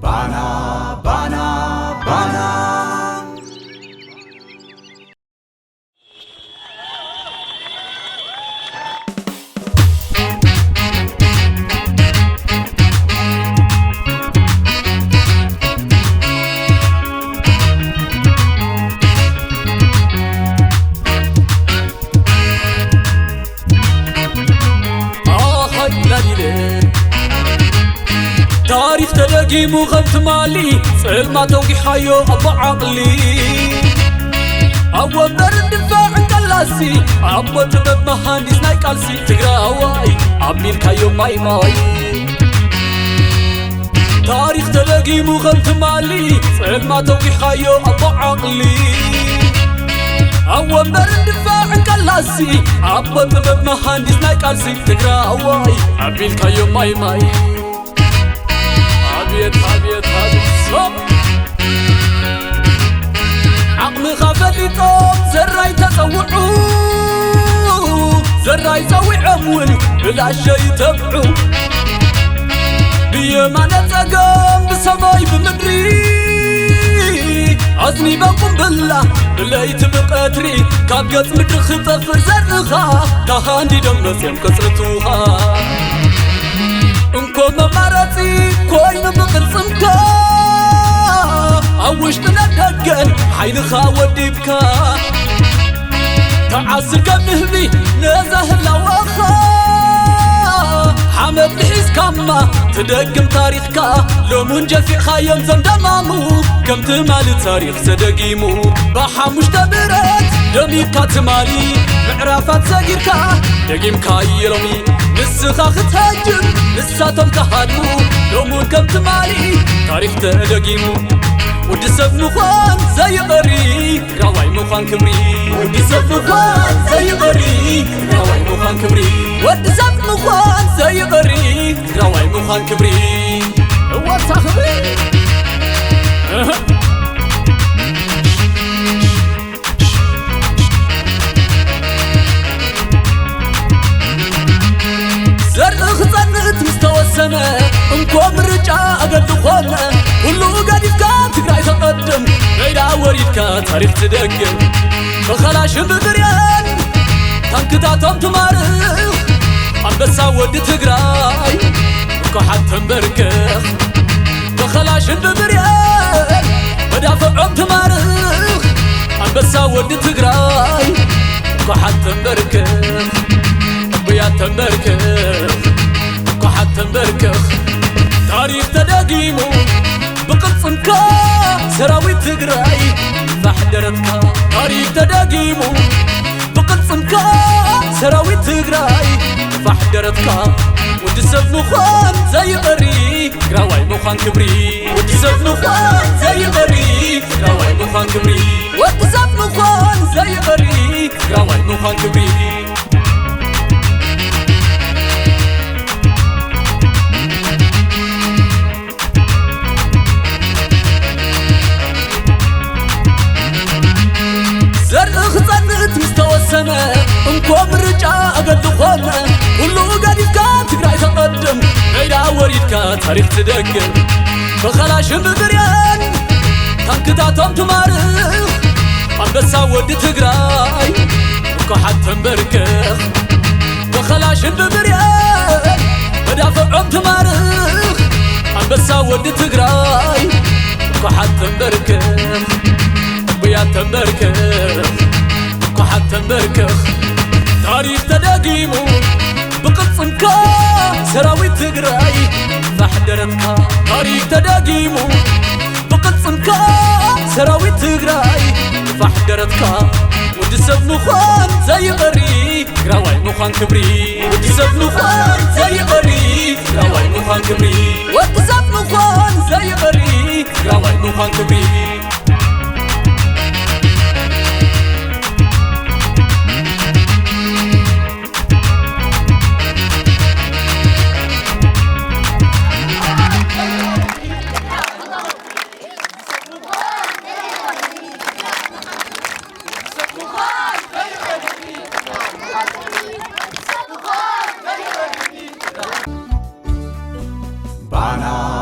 Bana, bana, bana. تاريخ تلاقي مغمت مالي صلما توقي حيو أبو عقلي أول مرد دفاع كلاسي أبو تبب مهندس ناي كالسي تقراواي عمير كايو ماي ماي تاريخ تلاقي مغمت مالي صلما توقي حيو أبو عقلي أول مرد دفاع كلاسي أبو تبب مهندس ناي كالسي تقراواي عمير كايو ماي ماي حبيت صوب عقل غفلي طوب زراي تزوعو زراي زوي عمول بلا شي تبعو بيمانة تقام بسماي بمدري عزني بقوم بالله بلايت بقتري كابقت مدر خطفر زرخا كهاندي دمس يم كسرتوها انكو ممارتي كوين بقرصمكا اوش تندقن حيلخا وديبكا تعسر كمهبي نزه لواخا حمد لحيس كما تدقم تاريخكا لو منجفي خايم زندمامو كم تمالي تاريخ سدقيمو بحاموش تبرت دميكا تمالي معرفات ساقيركا دقيمكا يلومي نسخا ختهجم نساتم كهادمو لومون كم تمالي تاريخ تدقيمو ودي سب مخوان زي غري راواي مخوان كبري ودي سب مخوان زي غري راواي مخوان كبري ودي سب مخوان زي غري راواي مخوان كبري هو صاحبي زرخ زنت مستوسنة انكم رجع اقد خونة كله قديفكا تقرأي تقدم غير وريدكا تاريخ تدقم بخلاش ببريان تنكتاتهم تمارخ عبسا ود تقرأي وكحات تنبركخ بخلاش ببريان بدافعهم تمارخ عبسا ود تقرأي وكحات تنبركخ بيا تنبركخ كحات تنبركخ تاريخ تدقيمو بقصنكا سراوي تقراي فحدرتكا تاريخ تدقيمو بقصنكا سراوي تقراي فحدرتكا ودي سب مخوان زي غري راواي مخوان كبري ودي سب مخوان زي غري راواي مخوان كبري ودي سب مخوان زي غري راواي مخوان كبري زرخ مستوسنة انكم رجع اقد خونة كله قديفكا تقرأي تقدم غير وريدكا تاريخ تدقم بخلاش ببريان تنكتاتهم تمارخ عبسا ود تقرأي وكحات تنبركخ بخلاش ببريان بدافعهم تمارخ عبسا ود تقرأي وكحات تنبركخ بيا تنبركخ كحات تنبركخ تاريخ تدقيمو بقصنكا سراوي تقراي فحدرتكا تاريخ تدقيمو بقصنكا سراوي تقراي فحدرتكا ودي سب مخوان زي غري راواي مخوان كبري ودي سب مخوان زي غري راواي مخوان كبري ودي سب مخوان زي غري راواي مخوان كبري Bana.